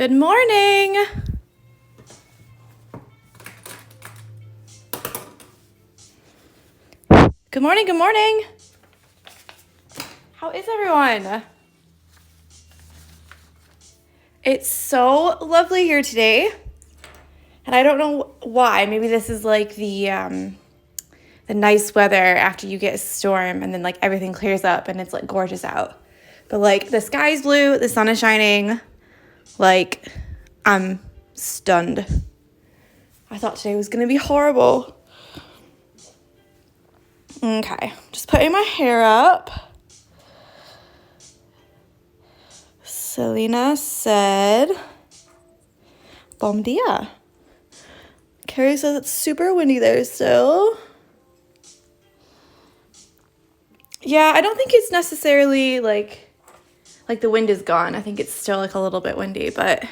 Good morning. Good morning, good morning. How is everyone? It's so lovely here today. And I don't know why. Maybe this is like the nice weather after you get a storm and then like everything clears up and it's like gorgeous out. But like the sky's blue, the sun is shining. Like I'm stunned. I thought today was gonna be horrible. Okay, just putting my hair up. Selena said, bom dia. Carrie says it's super windy there still. Yeah, I don't think it's necessarily like the wind is gone. I think it's still like a little bit windy, but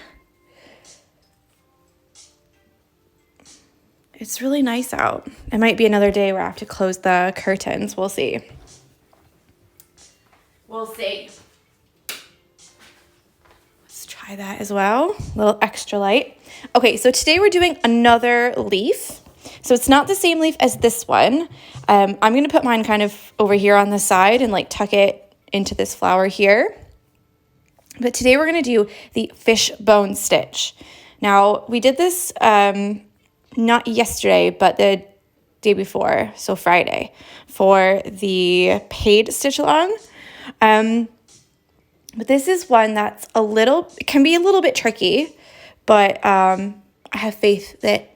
it's really nice out. It might be another day where I have to close the curtains. We'll see. We'll see. Let's try that as well. A little extra light. Okay, so today we're doing another leaf. So it's not the same leaf as this one. I'm going to put mine kind of over here on the side and like tuck it into this flower here. But today we're going to do the Fishbone Stitch. Now, we did this not yesterday, but the day before, so Friday, for the paid Stitchalong. But this is one that's it can be a little bit tricky, but I have faith that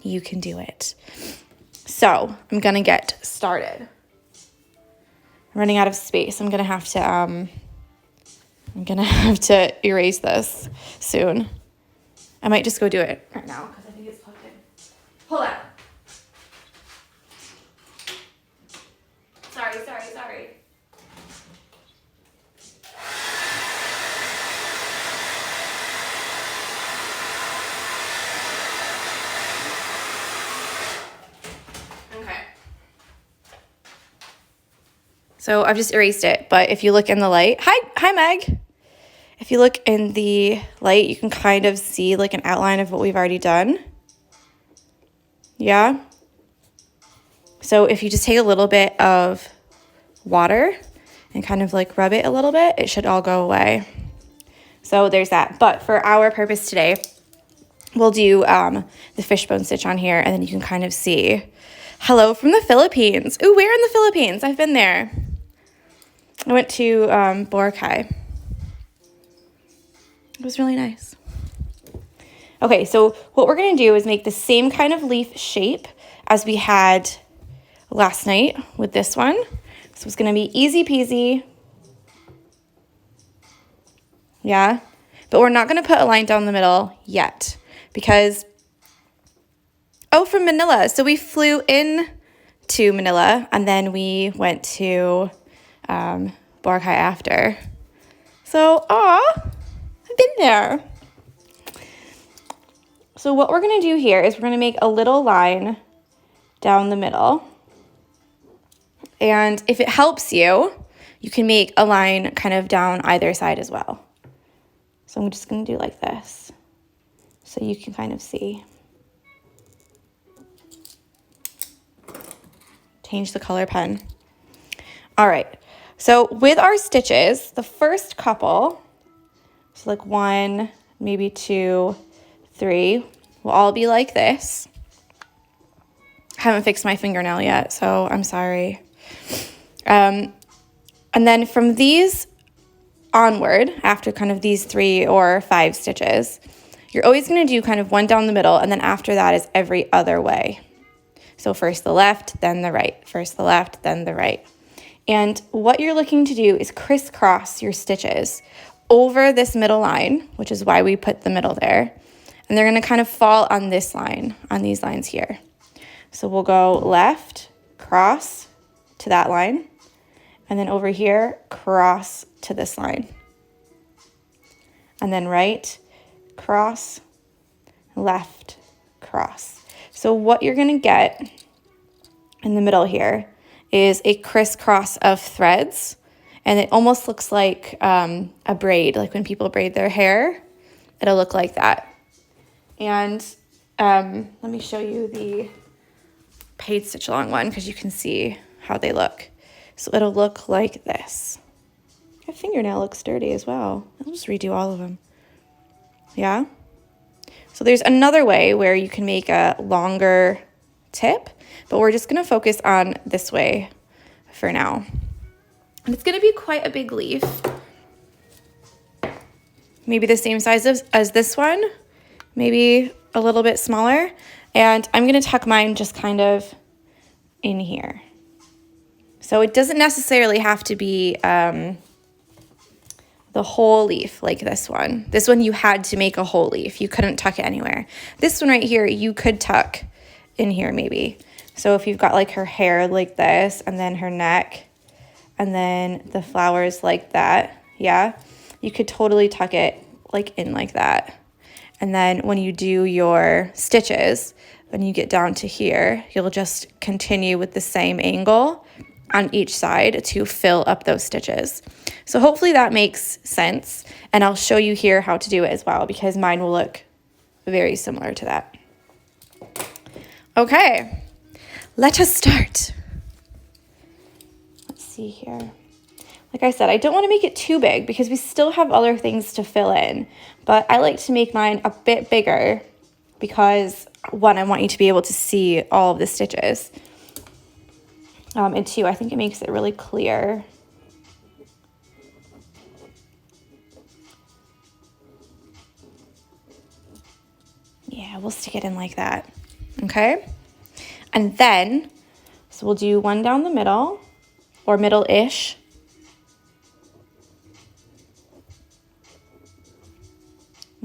you can do it. So I'm going to get started. I'm running out of space. I'm going to have to erase this soon. I might just go do it right now because I think it's plugged in. Hold on. Sorry. Okay. So I've just erased it, but if you look in the light, hi Meg. If you look in the light, you can kind of see like an outline of what we've already done. Yeah. So if you just take a little bit of water and kind of like rub it a little bit, it should all go away. So there's that. But for our purpose today, we'll do the Fishbone Stitch on here, and then you can kind of see. Hello from the Philippines. Ooh, where in the Philippines? I've been there. I went to Boracay. It was really nice. Okay, so what we're going to do is make the same kind of leaf shape as we had last night with this one. So it's going to be easy peasy. Yeah, but we're not going to put a line down the middle yet because, from Manila. So we flew in to Manila and then we went to Boracay after. So, I've been there. So what we're going to do here is we're going to make a little line down the middle. And if it helps you, you can make a line kind of down either side as well. So I'm just going to do like this so you can kind of see. Change the color pen. All right. So with our stitches, the first couple, so like 1, maybe 2, 3, will all be like this. I haven't fixed my fingernail yet, so I'm sorry. And then from these onward, after kind of these 3 or 5 stitches, you're always going to do kind of one down the middle, and then after that is every other way. So first the left, then the right. First the left, then the right. And what you're looking to do is crisscross your stitches over this middle line, which is why we put the middle there. And they're going to kind of fall on this line, on these lines here. So we'll go left, cross to that line, and then over here, cross to this line. And then right, cross, left, cross. So what you're going to get in the middle here is a crisscross of threads, and it almost looks like a braid, like when people braid their hair. it'll look like that. And let me show you the paid stitch along one because you can see how they look. So it'll look like this. My fingernail looks dirty as well. I'll just redo all of them. Yeah? So there's another way where you can make a longer tip, but we're just going to focus on this way for now. And it's going to be quite a big leaf. Maybe the same size as this one, maybe a little bit smaller. And I'm going to tuck mine just kind of in here. So it doesn't necessarily have to be the whole leaf like this one. This one you had to make a whole leaf. You couldn't tuck it anywhere. This one right here, you could tuck in here maybe. So if you've got like her hair like this and then her neck and then the flowers like that, yeah, you could totally tuck it like in like that. And then when you do your stitches, when you get down to here, you'll just continue with the same angle on each side to fill up those stitches. So hopefully that makes sense. And I'll show you here how to do it as well because mine will look very similar to that. Okay, let us start. Let's see here. Like I said, I don't want to make it too big because we still have other things to fill in, but I like to make mine a bit bigger because one, I want you to be able to see all of the stitches. And two, I think it makes it really clear. Yeah, we'll stick it in like that, okay? And then, so we'll do one down the middle, or middle-ish.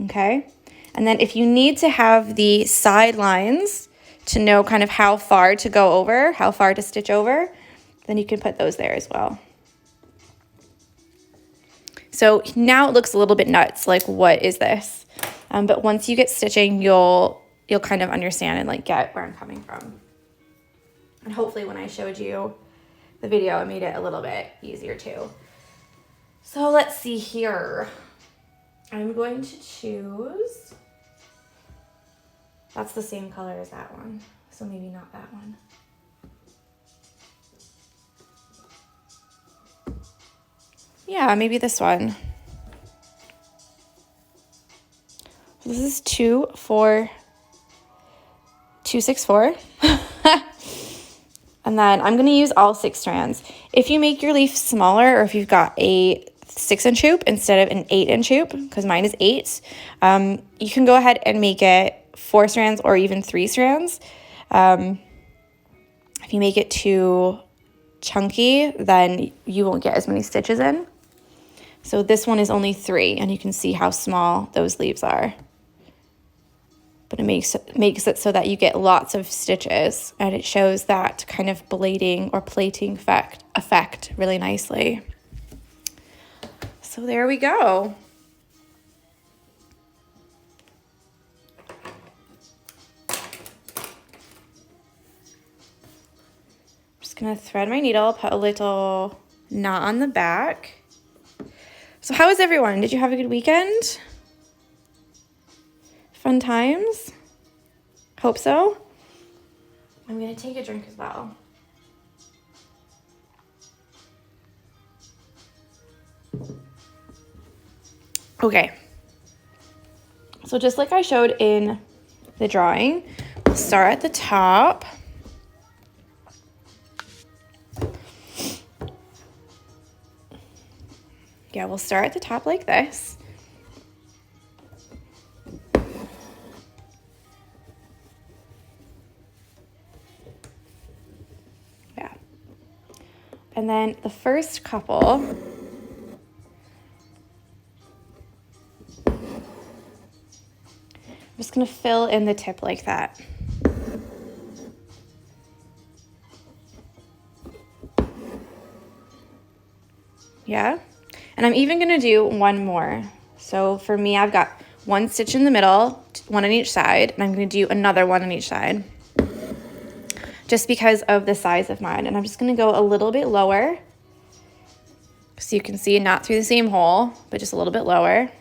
Okay, and then if you need to have the side lines to know kind of how far to go over, how far to stitch over, then you can put those there as well. So now it looks a little bit nuts, like what is this? But once you get stitching, you'll kind of understand and like get where I'm coming from. And hopefully when I showed you the video, it made it a little bit easier too. So let's see here. I'm going to choose, that's the same color as that one, so maybe not that one. Yeah, maybe this one. This is 264. And then I'm going to use all 6 strands. If you make your leaf smaller or if you've got a 6-inch hoop instead of an 8-inch hoop, because mine is 8, you can go ahead and make it 4 strands or even 3 strands. If you make it too chunky, then you won't get as many stitches in. So this one is only 3, and you can see how small those leaves are. But it makes it so that you get lots of stitches, and it shows that kind of blading or plating effect really nicely. So there we go. I'm just gonna thread my needle, put a little knot on the back. So how is everyone? Did you have a good weekend? Fun times? Hope so. I'm gonna take a drink as well. Okay, so just like I showed in the drawing, we'll start at the top. Yeah, we'll start at the top like this. Yeah. And then the first couple, I'm just going to fill in the tip like that. Yeah, and I'm even going to do one more. So for me, I've got 1 stitch in the middle, 1 on each side, and I'm going to do another 1 on each side just because of the size of mine. And I'm just going to go a little bit lower so you can see not through the same hole, but just a little bit lower.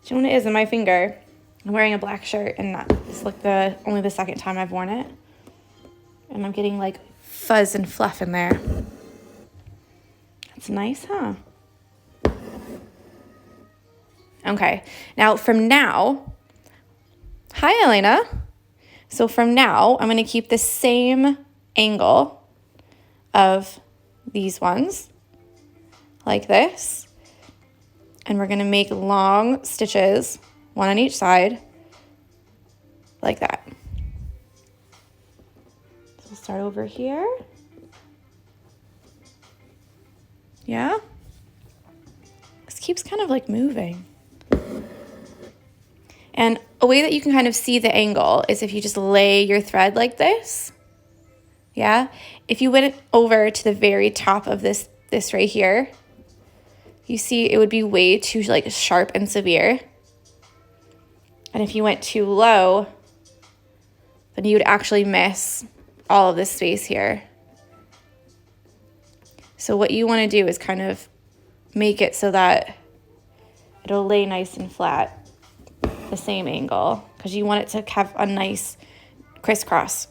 Do you know what it is in my finger? I'm wearing a black shirt, and it's like only the second time I've worn it. And I'm getting like fuzz and fluff in there. That's nice, huh? Okay, now from now, hi Elena. So from now, I'm gonna keep the same angle of these ones, like this. And we're gonna make long stitches, one on each side, like that. So we'll start over here. Yeah? This keeps kind of like moving. And a way that you can kind of see the angle is if you just lay your thread like this. Yeah? If you went over to the very top of this right here, you see it would be way too like sharp and severe. And if you went too low, then you would actually miss all of this space here. So what you want to do is kind of make it so that it'll lay nice and flat, the same angle, because you want it to have a nice crisscross.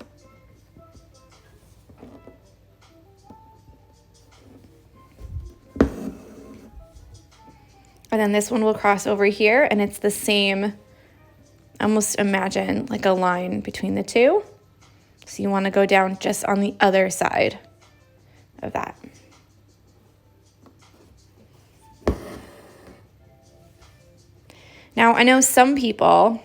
And then this one will cross over here, and it's the same, almost imagine like a line between the two. So you want to go down just on the other side of that. Now, I know some people,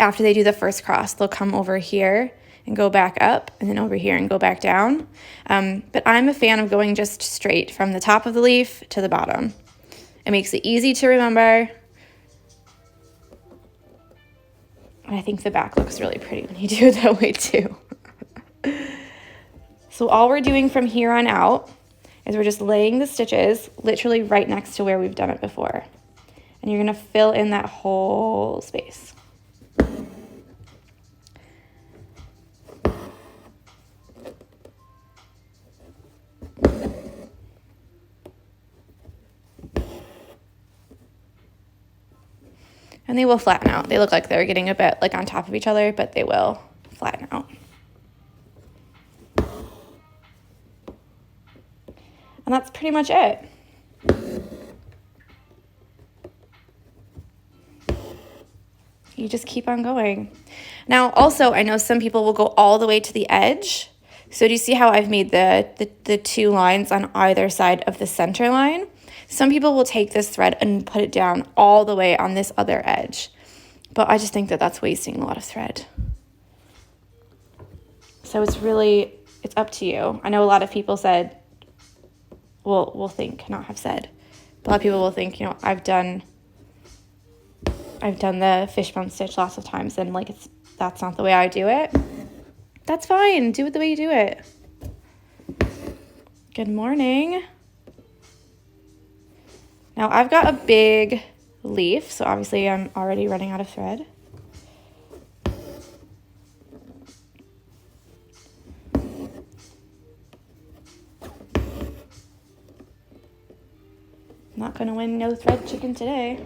after they do the first cross, they'll come over here and go back up, and then over here and go back down. But I'm a fan of going just straight from the top of the leaf to the bottom. It makes it easy to remember. And I think the back looks really pretty when you do it that way too. So all we're doing from here on out is we're just laying the stitches literally right next to where we've done it before. And you're gonna fill in that whole space. And they will flatten out. They look like they're getting a bit like on top of each other, but they will flatten out. And that's pretty much it. You just keep on going. Now, also, I know some people will go all the way to the edge. So do you see how I've made the two lines on either side of the center line? Some people will take this thread and put it down all the way on this other edge. But I just think that that's wasting a lot of thread. So it's up to you. I know a lot of people said, will think, not have said. But a lot of people will think, you know, I've done the fishbone stitch lots of times, and like that's not the way I do it. That's fine. Do it the way you do it. Good morning. Now I've got a big leaf, so obviously I'm already running out of thread. Not gonna win no thread chicken today.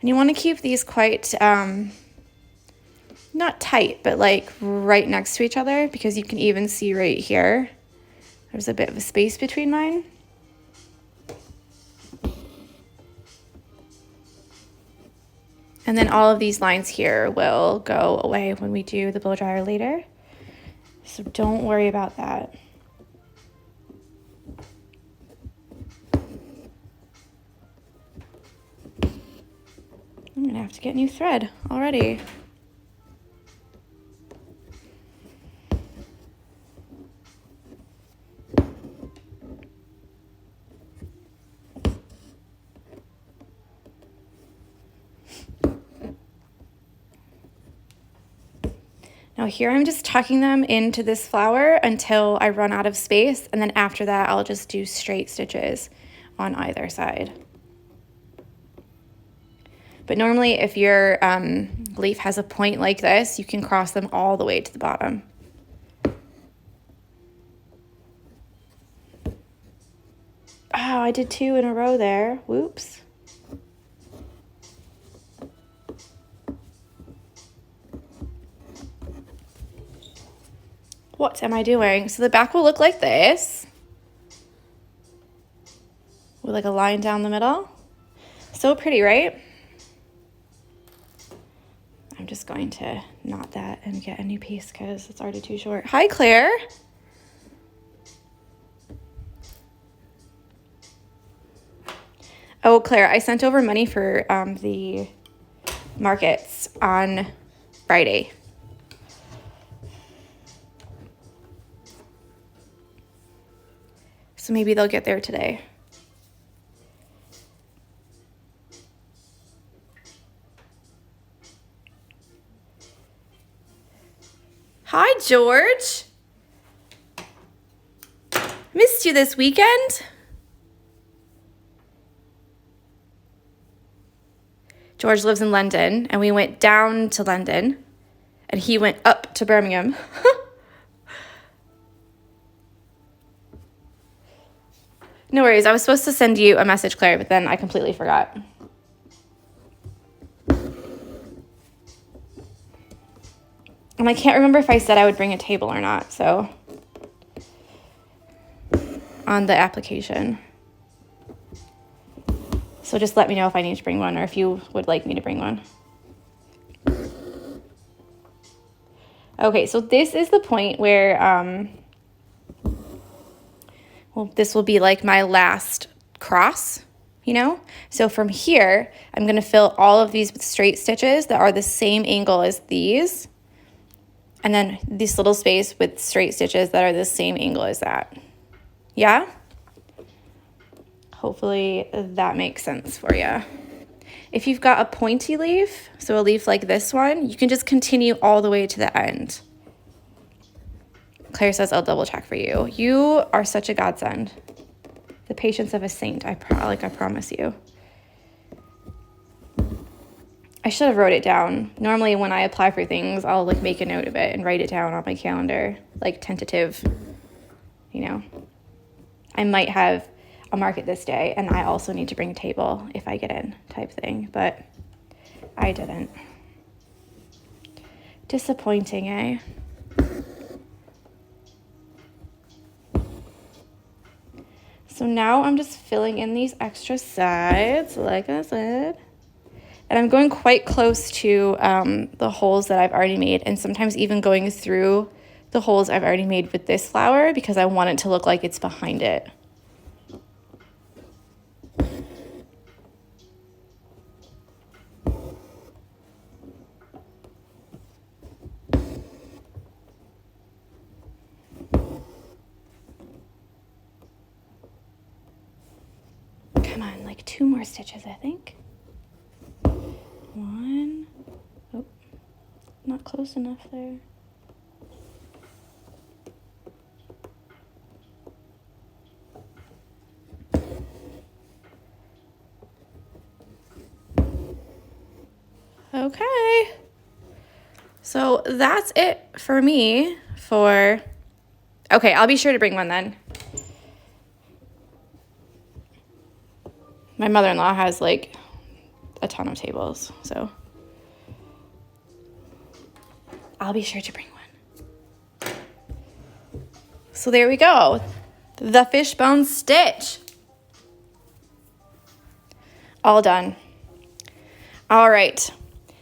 And you want to keep these quite, not tight, but like right next to each other, because you can even see right here, there's a bit of a space between mine. And then all of these lines here will go away when we do the blow dryer later. So don't worry about that. I'm gonna have to get new thread already. Now Now here I'm just tucking them into this flower until I run out of space, and then after that I'll just do straight stitches on either side. But normally if your leaf has a point like this, you can cross them all the way to the bottom. Oh, I did 2 in a row there. Whoops. What am I doing? So the back will look like this, with like a line down the middle. So pretty, right? I'm just going to knot that and get a new piece because it's already too short. Hi, Claire. Oh, Claire, I sent over money for the markets on Friday. So maybe they'll get there today. Hi, George. Missed you this weekend. George lives in London, and we went down to London, and he went up to Birmingham. No worries, I was supposed to send you a message, Claire, but then I completely forgot. And I can't remember if I said I would bring a table or not, so on the application. So just let me know if I need to bring one or if you would like me to bring one. Okay, so this is the point where, well, this will be like my last cross, you know? So from here, I'm going to fill all of these with straight stitches that are the same angle as these. And then this little space with straight stitches that are the same angle as that. Yeah? Hopefully that makes sense for you. If you've got a pointy leaf, so a leaf like this one, you can just continue all the way to the end. Claire says, I'll double check for you. You are such a godsend. The patience of a saint, I promise you. I should have wrote it down. Normally when I apply for things, I'll like make a note of it and write it down on my calendar, like tentative, you know. I might have a market this day and I also need to bring a table if I get in type thing, but I didn't. Disappointing, eh? So now I'm just filling in these extra sides, like I said. And I'm going quite close to the holes that I've already made, and sometimes even going through the holes I've already made with this flower because I want it to look like it's behind it. Come on, like 2 more stitches, I think. 1. Oh, not close enough there. Okay. So that's it for me for, okay, I'll be sure to bring one then. My mother-in-law has like a ton of tables, so I'll be sure to bring one. So there we go. The Fishbone Stitch. All done. All right.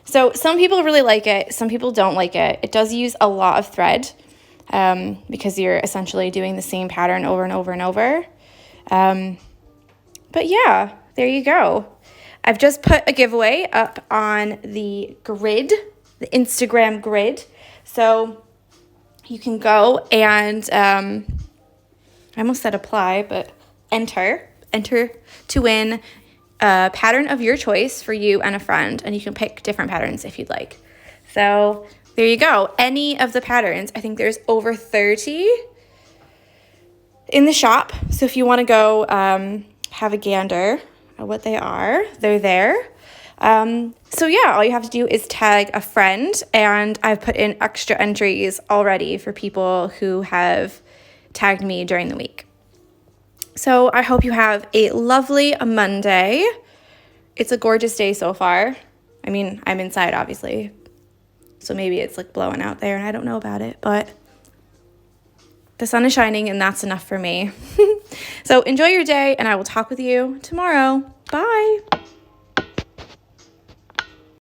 So some people really like it. Some people don't like it. It does use a lot of thread because you're essentially doing the same pattern over and over and over. But yeah, there you go. I've just put a giveaway up on the grid, the Instagram grid. So you can go and, I almost said apply, but enter to win a pattern of your choice for you and a friend. And you can pick different patterns if you'd like. So there you go. Any of the patterns. I think there's over 30 in the shop. So if you want to go have a gander at what they are, they're there. So yeah, all you have to do is tag a friend, and I've put in extra entries already for people who have tagged me during the week. So I hope you have a lovely Monday. It's a gorgeous day so far. I mean, I'm inside, obviously, so maybe it's like blowing out there and I don't know about it, but the sun is shining and that's enough for me. So enjoy your day, and I will talk with you tomorrow. Bye.